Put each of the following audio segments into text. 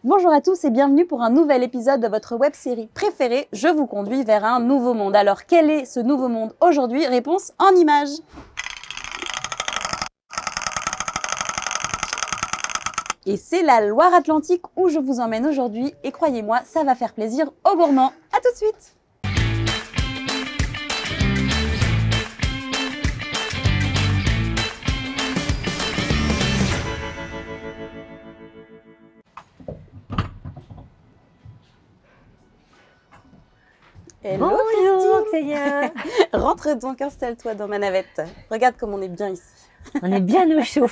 Bonjour à tous et bienvenue pour un nouvel épisode de votre web-série préférée. Je vous conduis vers un nouveau monde. Alors, quel est ce nouveau monde aujourd'hui? Réponse en images. Et c'est la Loire-Atlantique où je vous emmène aujourd'hui. Et croyez-moi, ça va faire plaisir aux gourmands. À tout de suite! Hello Bonjour Christine. Rentre donc, installe-toi dans ma navette. Regarde comme on est bien ici. On est bien au chaud.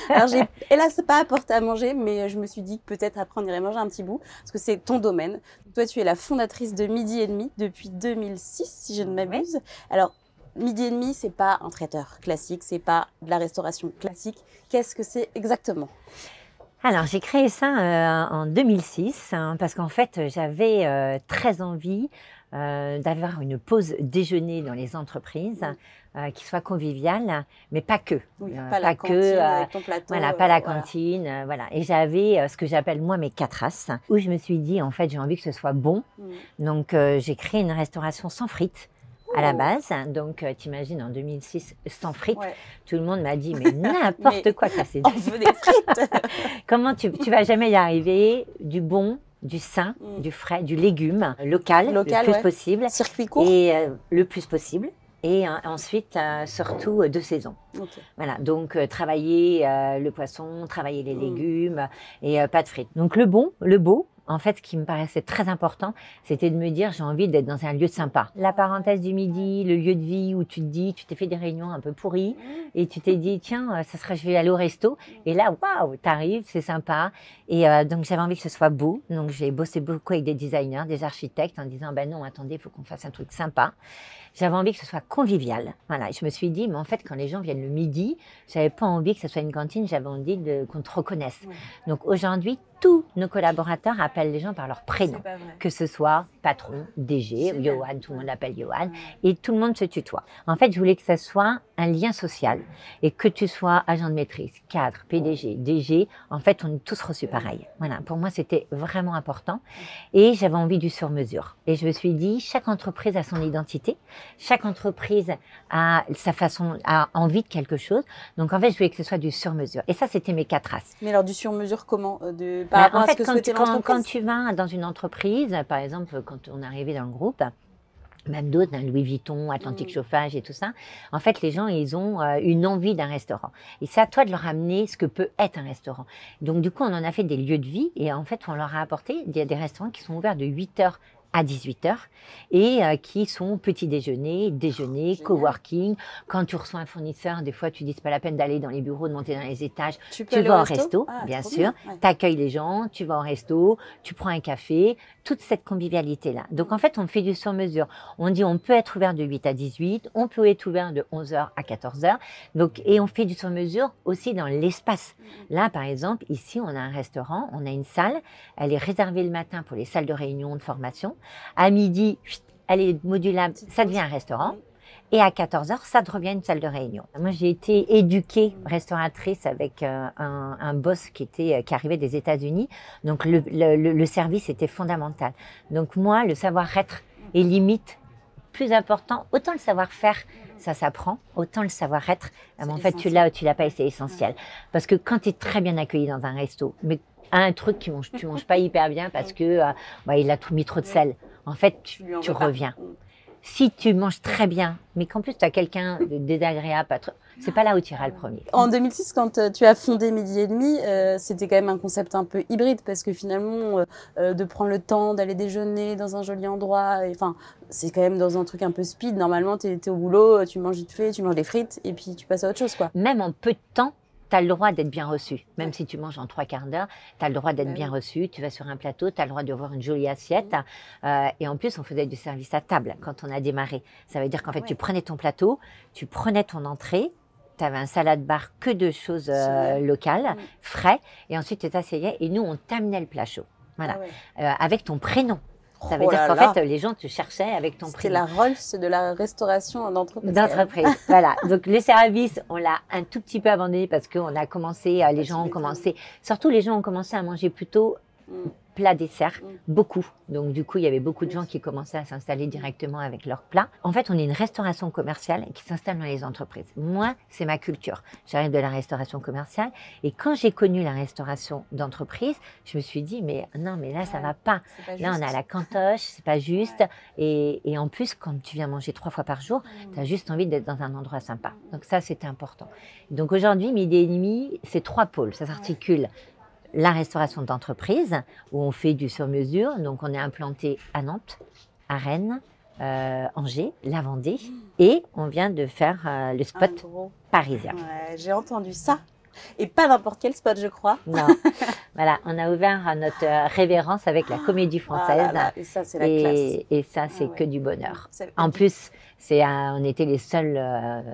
Alors j'ai hélas pas apporté à manger, mais je me suis dit que peut-être après on irait manger un petit bout, parce que c'est ton domaine. Toi tu es la fondatrice de Midi et Demi depuis 2006 si je ne m'abuse. Alors Midi et Demi, c'est pas un traiteur classique, c'est pas de la restauration classique. Qu'est-ce que c'est exactement? Alors j'ai créé ça en 2006 parce qu'en fait j'avais très envie d'avoir une pause déjeuner dans les entreprises qui soit conviviale, mais pas que. Oui, pas la cantine avec ton plateau. Voilà, pas la cantine. Voilà. Et j'avais ce que j'appelle moi mes 4 As, où je me suis dit en fait j'ai envie que ce soit bon. Donc j'ai créé une restauration sans frites. À la base, donc t'imagines en 2006 sans frites, tout le monde m'a dit mais n'importe quoi ça c'est. On veut des frites. Comment tu vas jamais y arriver? Du bon, du sain, du frais, du légume local le plus possible. Circuit court. Et le plus possible. Et ensuite, surtout de saison. Okay. Voilà, donc travailler le poisson, travailler les légumes et pas de frites. Donc le bon, le beau, en fait, ce qui me paraissait très important, c'était de me dire j'ai envie d'être dans un lieu sympa. La parenthèse du midi, le lieu de vie où tu te dis, tu t'es fait des réunions un peu pourries et tu t'es dit tiens, ça serait je vais aller au resto. Et là, waouh, t'arrives, c'est sympa. Et donc j'avais envie que ce soit beau. Donc j'ai bossé beaucoup avec des designers, des architectes en disant ben non, attendez, il faut qu'on fasse un truc sympa. J'avais envie que ce soit convivial. Voilà, je me suis dit, mais en fait, quand les gens viennent le midi, j'avais pas envie que ce soit une cantine, j'avais envie qu'on te reconnaisse. Donc aujourd'hui, tous nos collaborateurs appellent les gens par leur prénom, que ce soit patron, DG, Johan, tout le monde l'appelle Johan, et tout le monde se tutoie. En fait, je voulais que ça soit un lien social et que tu sois agent de maîtrise, cadre, PDG, DG, en fait, on est tous reçus pareil. Voilà, pour moi, c'était vraiment important et j'avais envie du sur-mesure. Et je me suis dit, chaque entreprise a son identité, chaque entreprise a sa façon, a envie de quelque chose. Donc, en fait, je voulais que ce soit du sur-mesure. Et ça, c'était mes 4 As. Mais alors, du sur-mesure, comment par rapport à ce que souhaitait l'entreprise? Quand tu vas dans une entreprise, par exemple, quand on est arrivé dans le groupe, même d'autres, Louis Vuitton, Atlantique Chauffage et tout ça. En fait, les gens, ils ont une envie d'un restaurant. Et c'est à toi de leur amener ce que peut être un restaurant. Donc, du coup, on en a fait des lieux de vie et en fait, on leur a apporté, il y a des restaurants qui sont ouverts de 8h à 18h et qui sont petit déjeuner, coworking. Quand tu reçois un fournisseur, des fois tu dis c'est pas la peine d'aller dans les bureaux, de monter dans les étages. Tu vas au resto, bien sûr. Tu accueilles les gens, tu vas au resto, tu prends un café, toute cette convivialité-là. Donc en fait, on fait du sur-mesure. On dit on peut être ouvert de 8 à 18, on peut être ouvert de 11h à 14h. Donc, et on fait du sur-mesure aussi dans l'espace. Là, par exemple, ici, on a un restaurant, on a une salle. Elle est réservée le matin pour les salles de réunion, de formation. À midi, elle est modulable, ça devient un restaurant. Et à 14h, ça devient une salle de réunion. Moi, j'ai été éduquée restauratrice avec un boss qui arrivait des États-Unis. Donc, le service était fondamental. Donc, moi, le savoir-être est limite plus important. Autant le savoir-faire, ça s'apprend. Autant le savoir-être, en fait, tu l'as pas et c'est essentiel. Parce que quand tu es très bien accueilli dans un resto, mais un truc tu manges pas hyper bien parce que il a mis trop de sel. En fait, tu reviens. Si tu manges très bien, mais qu'en plus tu as quelqu'un de désagréable, c'est pas là où tu iras le premier. En 2006, quand tu as fondé Midi et Demi, c'était quand même un concept un peu hybride parce que finalement, de prendre le temps d'aller déjeuner dans un joli endroit, enfin, c'est quand même dans un truc un peu speed. Normalement, tu es au boulot, tu manges vite fait, tu manges des frites et puis tu passes à autre chose, quoi. Même en peu de temps, tu as le droit d'être bien reçu. Même si tu manges en 3/4 d'heure, tu as le droit d'être bien reçu. Tu vas sur un plateau, tu as le droit d'avoir une jolie assiette. Et en plus, on faisait du service à table quand on a démarré. Ça veut dire qu'en fait, tu prenais ton plateau, tu prenais ton entrée, tu avais un salade bar que de choses locales, frais. Et ensuite, tu t'asseyais et nous, on t'amenait le plat chaud. Voilà. Avec ton prénom. Ça veut dire qu'en fait, les gens te cherchaient avec ton prénom. C'est la Rolls de la restauration d'entreprise. Voilà. Donc, le service, on l'a un tout petit peu abandonné parce qu'on a commencé, les gens ont commencé, surtout les gens ont commencé à manger plutôt plat dessert, beaucoup. Donc du coup, il y avait beaucoup de gens qui commençaient à s'installer directement avec leurs plats. En fait, on est une restauration commerciale qui s'installe dans les entreprises. Moi, c'est ma culture. J'arrive de la restauration commerciale et quand j'ai connu la restauration d'entreprise, je me suis dit mais non, mais là ça va pas. Là, on est à la cantoche, c'est pas juste. Et en plus, quand tu viens manger 3 fois par jour, tu as juste envie d'être dans un endroit sympa. Donc ça, c'était important. Donc aujourd'hui, Midi et Demi, c'est 3 pôles. Ça s'articule. La restauration d'entreprise, où on fait du sur-mesure. Donc, on est implanté à Nantes, à Rennes, Angers, la Vendée. Et on vient de faire le spot parisien. Ouais, j'ai entendu ça. Et pas n'importe quel spot, je crois. Non. Voilà, on a ouvert notre révérence avec la Comédie Française. Et ça, c'est la classe. Et ça, c'est que du bonheur. En plus, on était les seuls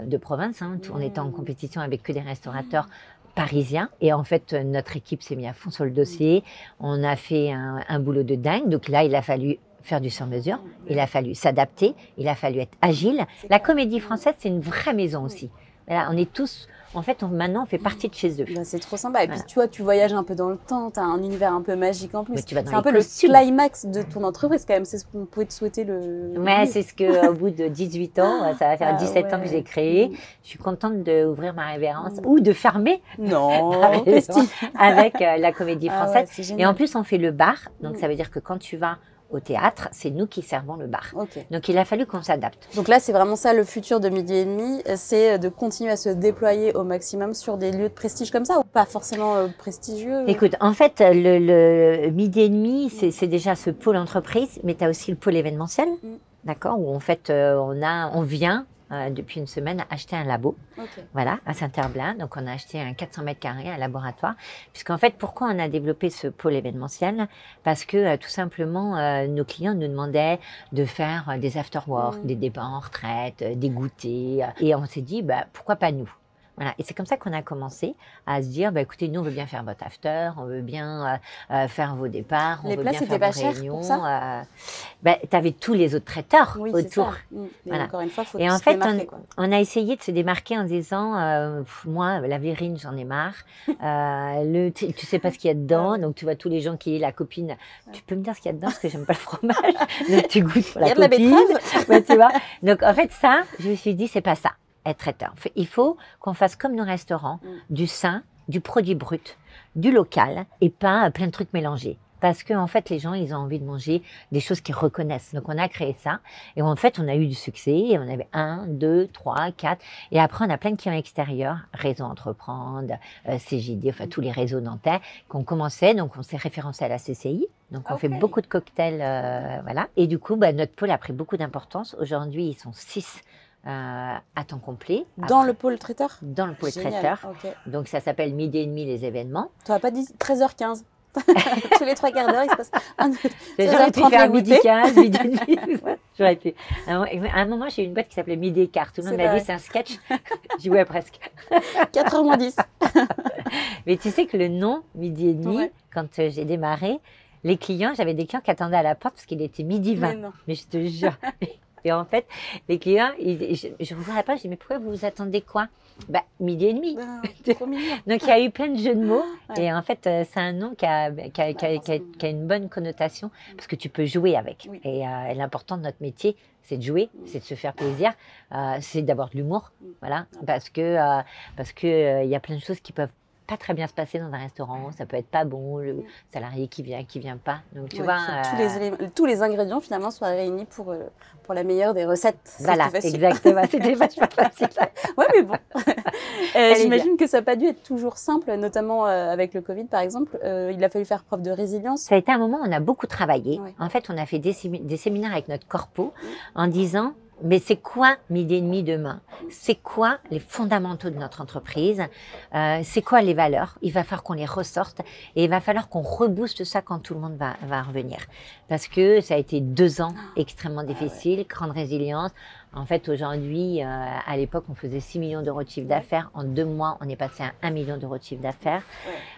de province. Hein. On était en compétition avec que des restaurateurs parisien. Et en fait, notre équipe s'est mise à fond sur le dossier. On a fait un boulot de dingue. Donc là, il a fallu faire du sur-mesure. Il a fallu s'adapter. Il a fallu être agile. La Comédie Française, c'est une vraie maison aussi. Là, on est tous... En fait, maintenant, on fait partie de chez eux. Bah, c'est trop sympa. Et puis, tu vois, tu voyages un peu dans le temps. Tu as un univers un peu magique en plus. C'est un peu le climax de ton entreprise, quand même. C'est ce qu'on pouvait te souhaiter. Ouais, c'est ce qu'au bout de 18 ans, ça va faire 17 ans que j'ai créé. Je suis contente d'ouvrir ma révérence ou de fermer. Non, avec la Comédie Française. Et en plus, on fait le bar. Donc, ça veut dire que quand tu vas au théâtre, c'est nous qui servons le bar. Donc, il a fallu qu'on s'adapte. Donc là, c'est vraiment ça le futur de Midi et Demi, c'est de continuer à se déployer au maximum sur des lieux de prestige comme ça ou pas forcément prestigieux? Écoute, en fait, le Midi et Demi, c'est déjà ce pôle entreprise, mais tu as aussi le pôle événementiel, d'accord, où en fait, on vient depuis une semaine acheter un labo, voilà, à Saint-Herblain. Donc, on a acheté un 400 mètres carrés, un laboratoire. Puisqu'en fait, pourquoi on a développé ce pôle événementiel? Parce que tout simplement, nos clients nous demandaient de faire des after-work, des débats en retraite, des goûters. Et on s'est dit, bah, pourquoi pas nous? Voilà. Et c'est comme ça qu'on a commencé à se dire, bah, écoutez, nous, on veut bien faire votre after, on veut bien faire vos départs, on veut bien faire vos réunions. Bah, tu avais tous les autres traiteurs autour. Voilà. Encore une fois, faut et en se fait, démarquer, quoi. on a essayé de se démarquer en disant, moi, la verrine, j'en ai marre. Tu sais pas ce qu'il y a dedans, donc tu vois tous les gens la copine. Tu peux me dire ce qu'il y a dedans parce que j'aime pas le fromage. Donc tu goûtes pour la copine. Il y a de la betterave. Ouais, tu vois. Donc en fait, ça, je me suis dit, c'est pas ça. Être traiteur. Il faut qu'on fasse comme nos restaurants, du sain, du produit brut, du local et pas plein de trucs mélangés. Parce que en fait, les gens, ils ont envie de manger des choses qu'ils reconnaissent. Donc, on a créé ça. Et en fait, on a eu du succès. Et on avait 1, 2, 3, 4. Et après, on a plein de clients extérieurs, Réseau Entreprendre, CJD, enfin, tous les réseaux nantais qu'on commençait. Donc, on s'est référencé à la CCI. Donc, on fait beaucoup de cocktails, voilà. Et du coup, bah, notre pôle a pris beaucoup d'importance. Aujourd'hui, ils sont 6 à temps complet. Dans le pôle traiteur? Dans le pôle traiteur. Donc, ça s'appelle Midi et Demi, les événements. Tu n'as pas dit 13h15? Tous les 3 quarts d'heure, il se passe J'aurais pu faire midi 15, midi et demi. J'aurais pu. À un moment, j'ai eu une boîte qui s'appelait Midi et quart. Tout le monde m'a dit c'est un sketch. J'y jouais presque. 4h moins 10. Mais tu sais que le nom Midi et Demi, quand j'ai démarré, les clients, j'avais des clients qui attendaient à la porte parce qu'il était midi 20. Mais je te jure. Et en fait, les clients, je ne voudrais pas, je dis mais pourquoi vous attendez quoi? Bah, Midi et Demi. Donc, il y a eu plein de jeux de mots. Et en fait, c'est un nom qui a une bonne connotation parce que tu peux jouer avec. Et l'important de notre métier, c'est de jouer, c'est de se faire plaisir, c'est d'avoir de l'humour. Voilà. Parce que y a plein de choses qui peuvent pas très bien se passer dans un restaurant, ça peut être pas bon, le salarié qui vient pas. Donc tu vois, tous les ingrédients finalement soient réunis pour la meilleure des recettes. Voilà, exactement. C'était vachement facile. Ouais, mais bon. J'imagine que ça n'a pas dû être toujours simple, notamment avec le Covid par exemple. Il a fallu faire preuve de résilience. Ça a été un moment où on a beaucoup travaillé. En fait, on a fait des séminaires avec notre corpo en disant mais c'est quoi Midi et Demi demain? C'est quoi les fondamentaux de notre entreprise? C'est quoi les valeurs? Il va falloir qu'on les ressorte et il va falloir qu'on rebooste ça quand tout le monde va revenir. Parce que ça a été 2 ans extrêmement difficiles, grande résilience. En fait, aujourd'hui, à l'époque, on faisait 6 millions d'euros de chiffre d'affaires. En 2 mois, on est passé à 1 million d'euros de chiffre d'affaires.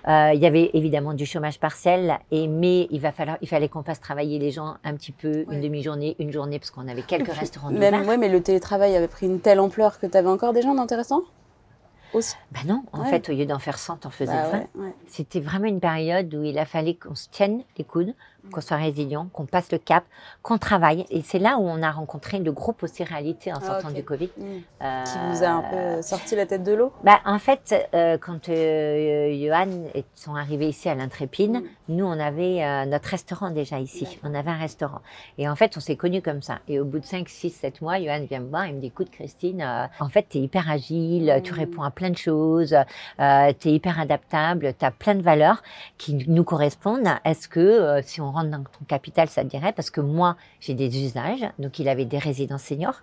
Il y avait évidemment du chômage partiel, mais il fallait qu'on fasse travailler les gens un petit peu, une demi-journée, une journée, parce qu'on avait quelques restaurants d'ouverts. Oui, mais le télétravail avait pris une telle ampleur que tu avais encore des gens dans tes restaurants? aussi. Ben non, en fait, au lieu d'en faire 100, t'en faisais 20. Ouais. C'était vraiment une période où il a fallu qu'on se tienne les coudes, qu'on soit résilient, qu'on passe le cap, qu'on travaille. Et c'est là où on a rencontré le groupe aussi Réalité en sortant du Covid. Qui vous a un peu sorti la tête de l'eau? En fait, quand Johan sont arrivés ici à l'Intrépide, nous, on avait notre restaurant déjà ici. On avait un restaurant. Et en fait, on s'est connus comme ça. Et au bout de 5, 6, 7 mois, Johan vient me voir et me dit, écoute, Christine, en fait, tu es hyper agile, tu réponds à plein de choses, tu es hyper adaptable, tu as plein de valeurs qui nous correspondent. Est-ce que si on rentre dans ton capital, ça te dirait? Parce que moi, j'ai des usages. Donc, il avait des résidences seniors,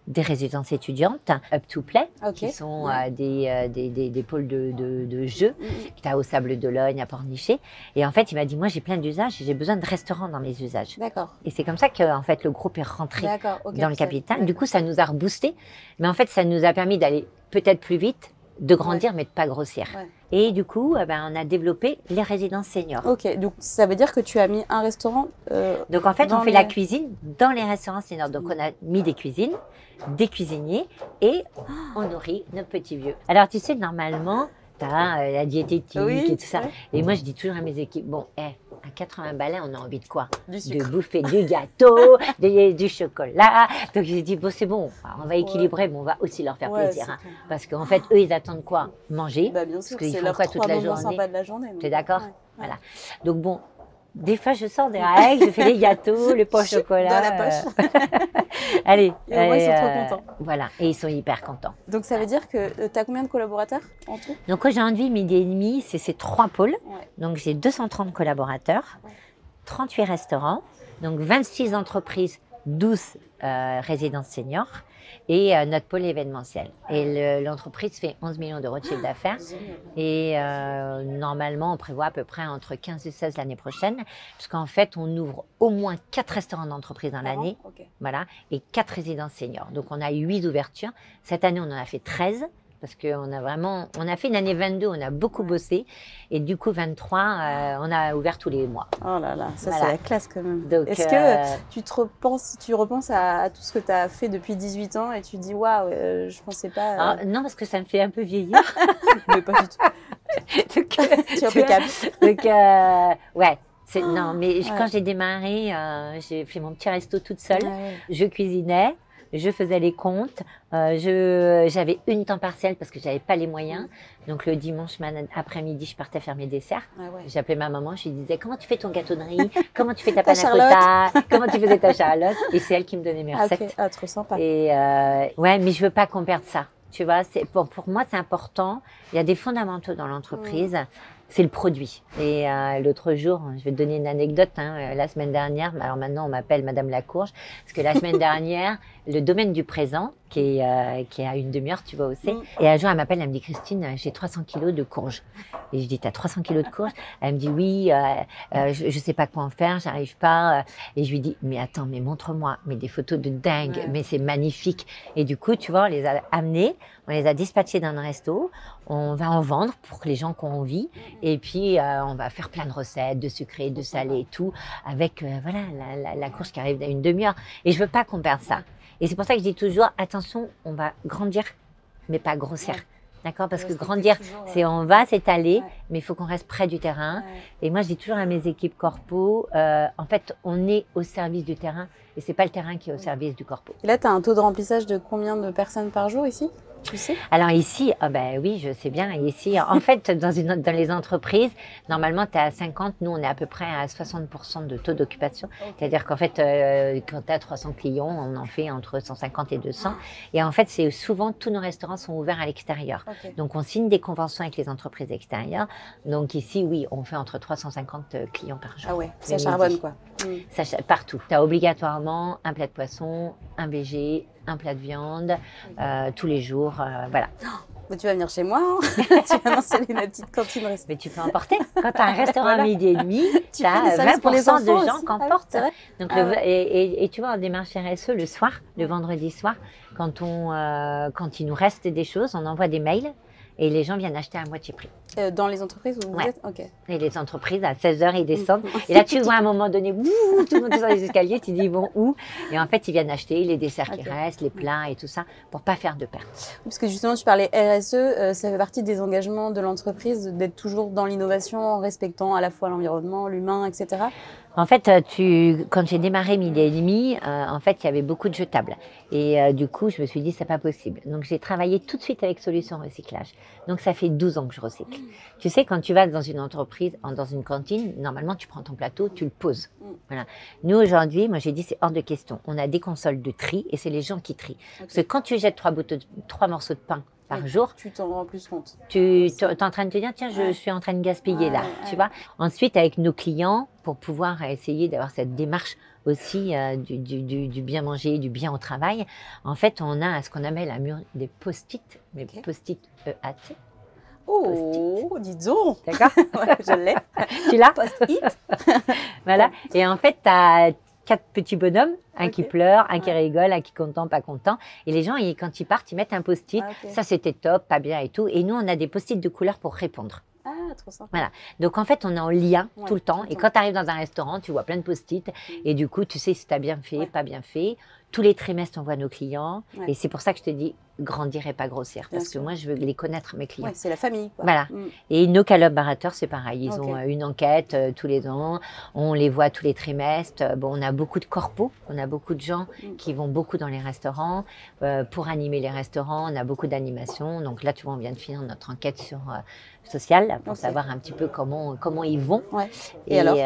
des résidences étudiantes, Up to Play, qui sont des pôles de jeux, qui est au Sable d'Olonne, à Pornichet. Et en fait, il m'a dit, moi, j'ai plein d'usages et j'ai besoin de restaurants dans mes usages. D'accord. Et c'est comme ça que en fait, le groupe est rentré dans le capital. Du coup, ça nous a reboosté. Mais en fait, ça nous a permis d'aller peut-être plus vite, de grandir, mais de pas grossir. Et du coup, on a développé les résidences seniors. Ok, donc ça veut dire que tu as mis un restaurant Donc en fait, on fait la cuisine dans les restaurants seniors. Donc on a mis des cuisines, des cuisiniers et on nourrit nos petits vieux. Alors tu sais, normalement, tu as la diététique et tout ça. Et moi, je dis toujours à mes équipes, bon, à 80 balais, on a envie de quoi? De bouffer du gâteau, du chocolat. Donc j'ai dit, bon, c'est bon, on va équilibrer, mais on va aussi leur faire plaisir. Hein, parce qu'en fait, eux, ils attendent quoi? Manger. Bien sûr, parce qu'ils font quoi toute la journée? Tu es d'accord? Voilà. Donc bon, des fois, je sors des règles, je fais les gâteaux, le pot au chocolat. Dans la poche. Allez. Et au moins, ils sont trop contents. Voilà, et ils sont hyper contents. Donc, ça veut dire que tu as combien de collaborateurs en tout? Donc, aujourd'hui, Midi et Demi, c'est ces 3 pôles. Donc, j'ai 230 collaborateurs, 38 restaurants, donc 26 entreprises, 12 résidences seniors et notre pôle événementiel. Et l'entreprise fait 11 millions d'euros de chiffre d'affaires. Et normalement, on prévoit à peu près entre 15 et 16 l'année prochaine, puisqu'en fait, on ouvre au moins 4 restaurants d'entreprise dans l'année, voilà, et 4 résidences seniors. Donc, on a eu 8 ouvertures. Cette année, on en a fait 13. Parce qu'on a fait une année 22, on a beaucoup bossé. Et du coup, 23, on a ouvert tous les mois. Oh là là, ça c'est la classe quand même. Est-ce que tu repenses à tout ce que tu as fait depuis 18 ans et tu dis, waouh, je pensais pas. Non, parce que ça me fait un peu vieillir. Mais pas du tout. Donc, tu es impeccable. Donc, ouais. Non, mais quand j'ai démarré, j'ai fait mon petit resto toute seule. Je cuisinais. Je faisais les comptes, j'avais une temps partiel parce que j'avais pas les moyens. Donc le dimanche après-midi, je partais faire mes desserts. J'appelais ma maman, je lui disais comment tu fais ton gâteau de riz, comment tu fais ta panna cotta, comment tu faisais ta charlotte. Et c'est elle qui me donnait mes recettes. Ah, trop sympa. Et ouais, mais je veux pas qu'on perde ça. Tu vois, pour moi, c'est important. Il y a des fondamentaux dans l'entreprise. C'est le produit. Et l'autre jour, je vais te donner une anecdote, la semaine dernière, alors maintenant on m'appelle Madame Lacourge, parce que la semaine dernière, le domaine du présent, qui est à une demi-heure, tu vois aussi, et un jour elle m'appelle, elle me dit Christine, j'ai 300 kilos de courges. Et je dis, t'as 300 kilos de courges? Elle me dit oui, je sais pas quoi en faire, j'arrive pas. Et je lui dis, mais attends, mais montre-moi, mais des photos de dingue, mais c'est magnifique. Et du coup, tu vois, on les a amenés, on les a dispatchés dans un resto, on va en vendre pour les gens qui ont envie. Et puis, on va faire plein de recettes, de sucré, de salé et tout, avec voilà, la courge qui arrive à une demi-heure. Et je veux pas qu'on perde ça. Et c'est pour ça que je dis toujours, attention, on va grandir, mais pas grossir. D'accord? Parce que grandir, c'est on va s'étaler, mais il faut qu'on reste près du terrain. Et moi, je dis toujours à mes équipes corpo, en fait, on est au service du terrain et c'est pas le terrain qui est au service du corpo. Et là, tu as un taux de remplissage de combien de personnes par jour ici? Tu sais? Alors ici, oui, je sais bien. Ici, en fait, dans les entreprises, normalement, tu es à 50. Nous, on est à peu près à 60% de taux d'occupation. C'est-à-dire qu'en fait, quand tu as 300 clients, on en fait entre 150 et 200. Et en fait, c'est souvent, tous nos restaurants sont ouverts à l'extérieur. Donc, on signe des conventions avec les entreprises extérieures. Donc ici, oui, on fait entre 350 clients par jour. Ah ouais, ça charbonne quoi. Ça, partout. Tu as obligatoirement un plat de poisson, un BG, un plat de viande, tous les jours, voilà. Mais tu vas venir chez moi, hein. Tu vas m'installer ma petite cantine resto. Mais tu peux emporter. Quand tu as un restaurant Midi et Demi, tu as 20% de gens qui emportent. Donc, et tu vois, en démarche RSE, le soir, le vendredi soir, quand il nous reste des choses, on envoie des mails et les gens viennent acheter à moitié prix. Dans les entreprises où vous êtes? Ok. Et les entreprises, à 16 h, ils descendent. Et là, tu vois à un moment donné, tout le monde est dans les escaliers, tu dis, ils vont où? Et en fait, ils viennent acheter les desserts qui restent, les plats et tout ça, pour pas faire de perte. Parce que justement, tu parlais RSE, ça fait partie des engagements de l'entreprise d'être toujours dans l'innovation, en respectant à la fois l'environnement, l'humain, etc. En fait, quand j'ai démarré Midi et Demi, en fait, il y avait beaucoup de jetables. Et du coup, je me suis dit, c'est pas possible. Donc, j'ai travaillé tout de suite avec Solutions Recyclage. Donc, ça fait 12 ans que je recycle. Tu sais, quand tu vas dans une entreprise, dans une cantine, normalement, tu prends ton plateau, tu le poses. Voilà. Nous, aujourd'hui, moi, j'ai dit, c'est hors de question. On a des consoles de tri et c'est les gens qui trient. Parce que quand tu jettes 3 morceaux de pain par jour, tu t'en rends plus compte. Tu es en train de te dire, tiens, je suis en train de gaspiller là, tu vois. Ensuite, avec nos clients, pour pouvoir essayer d'avoir cette démarche aussi du bien manger, du bien au travail, en fait, on a ce qu'on appelle des post-it, mais post-it EAT. Oh, dis donc. D'accord. Je l'ai. Tu l'as? Post-it. Voilà. Et en fait, tu as 4 petits bonhommes, un qui pleure, un qui rigole, un qui est content, pas content. Et les gens, quand ils partent, ils mettent un post-it. Ça, c'était top, pas bien et tout. Et nous, on a des post-it de couleur pour répondre. Ah, trop sympa. Voilà. Donc, en fait, on est en lien tout le temps. Et quand tu arrives dans un restaurant, tu vois plein de post-it. Et du coup, tu sais si tu as bien fait, pas bien fait. Tous les trimestres, on voit nos clients. Et c'est pour ça que je te dis grandir et pas grossir. Parce que moi, je veux les connaître, mes clients. C'est la famille, quoi. Voilà. Et nos collaborateurs, c'est pareil. Ils ont une enquête tous les ans. On les voit tous les trimestres. Bon, on a beaucoup de corpos. On a beaucoup de gens qui vont beaucoup dans les restaurants. Pour animer les restaurants, on a beaucoup d'animations. Donc là, tu vois, on vient de finir notre enquête sur sociale pour savoir un petit peu comment ils vont. Et alors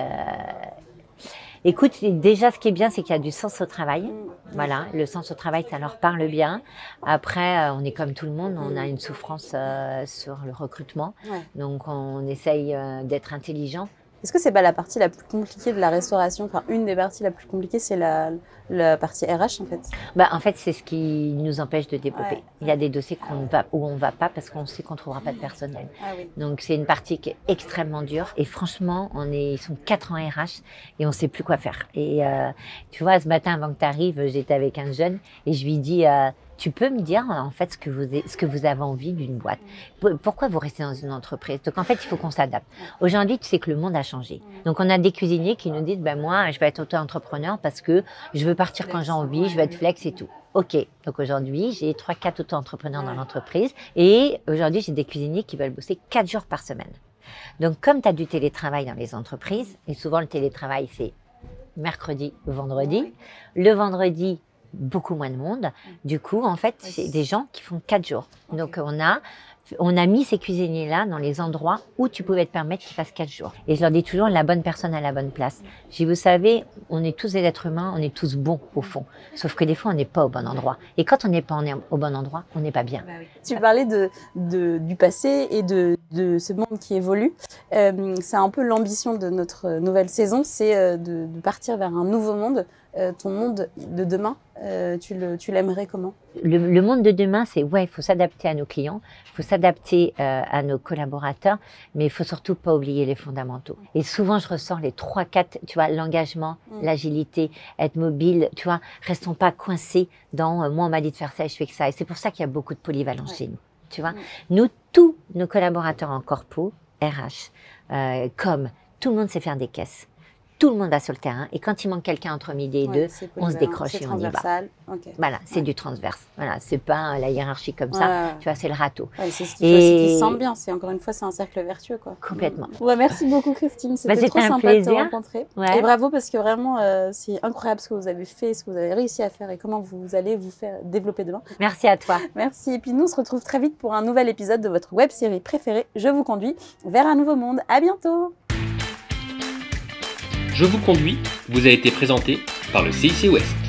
écoute, déjà, ce qui est bien, c'est qu'il y a du sens au travail. Voilà, le sens au travail, ça leur parle bien. Après, on est comme tout le monde, on a une souffrance sur le recrutement. Donc, on essaye d'être intelligent. Est-ce que c'est pas la partie la plus compliquée de la restauration? Enfin, une des parties la plus compliquées, c'est la partie RH, en fait. En fait, c'est ce qui nous empêche de développer. Il y a des dossiers où on ne va pas parce qu'on sait qu'on ne trouvera pas de personnel. Donc, c'est une partie qui est extrêmement dure. Et franchement, ils sont 4 ans RH et on ne sait plus quoi faire. Et tu vois, ce matin, avant que tu arrives, j'étais avec un jeune et je lui dis... tu peux me dire en fait ce que vous avez envie d'une boîte. Pourquoi vous restez dans une entreprise? Donc en fait, il faut qu'on s'adapte. Aujourd'hui, tu sais que le monde a changé. Donc on a des cuisiniers qui nous disent moi, je vais être auto-entrepreneur parce que je veux partir quand j'ai envie, je veux être flex et tout. Ok, donc aujourd'hui, j'ai 3-4 auto-entrepreneurs dans l'entreprise et aujourd'hui, j'ai des cuisiniers qui veulent bosser 4 jours par semaine. Donc comme tu as du télétravail dans les entreprises, et souvent le télétravail, c'est mercredi, vendredi. Le vendredi, beaucoup moins de monde. Du coup, en fait, c'est des gens qui font 4 jours. Donc, on a mis ces cuisiniers-là dans les endroits où tu pouvais te permettre qu'ils fassent 4 jours. Et je leur dis toujours, la bonne personne à la bonne place. Je dis, vous savez, on est tous des êtres humains, on est tous bons au fond. Sauf que des fois, on n'est pas au bon endroit. Et quand on n'est pas au bon endroit, on n'est pas bien. Tu parlais du passé et de ce monde qui évolue. C'est un peu l'ambition de notre nouvelle saison, c'est de partir vers un nouveau monde. Ton monde de demain, tu l'aimerais comment? Le monde de demain, c'est il faut s'adapter à nos clients, il faut s'adapter à nos collaborateurs, mais il faut surtout pas oublier les fondamentaux. Et souvent, je ressens les 3-4, tu vois, l'engagement, l'agilité, être mobile, tu vois, restons pas coincés dans moi on m'a dit de faire ça et je fais que ça. Et c'est pour ça qu'il y a beaucoup de polyvalence chez nous, tu vois. Nous, tous nos collaborateurs en corpo, RH, com, tout le monde sait faire des caisses. Tout le monde va sur le terrain et quand il manque quelqu'un entre midi et 2, on se décroche et on y va. Voilà, c'est du transverse. Voilà, c'est pas la hiérarchie comme ça. Tu vois, c'est le râteau. C'est ce qui fait aussi qu'ils se sentent bien. C'est encore une fois, c'est un cercle vertueux, quoi. Complètement. Merci beaucoup, Christine. C'était trop sympa de te rencontrer. Et bravo parce que vraiment, c'est incroyable ce que vous avez fait, ce que vous avez réussi à faire et comment vous allez vous faire développer demain. Merci à toi. Merci. Et puis nous, on se retrouve très vite pour un nouvel épisode de votre web-série préférée. Je vous conduis vers un nouveau monde. À bientôt. Je vous conduis vous a été présenté par le CIC Ouest.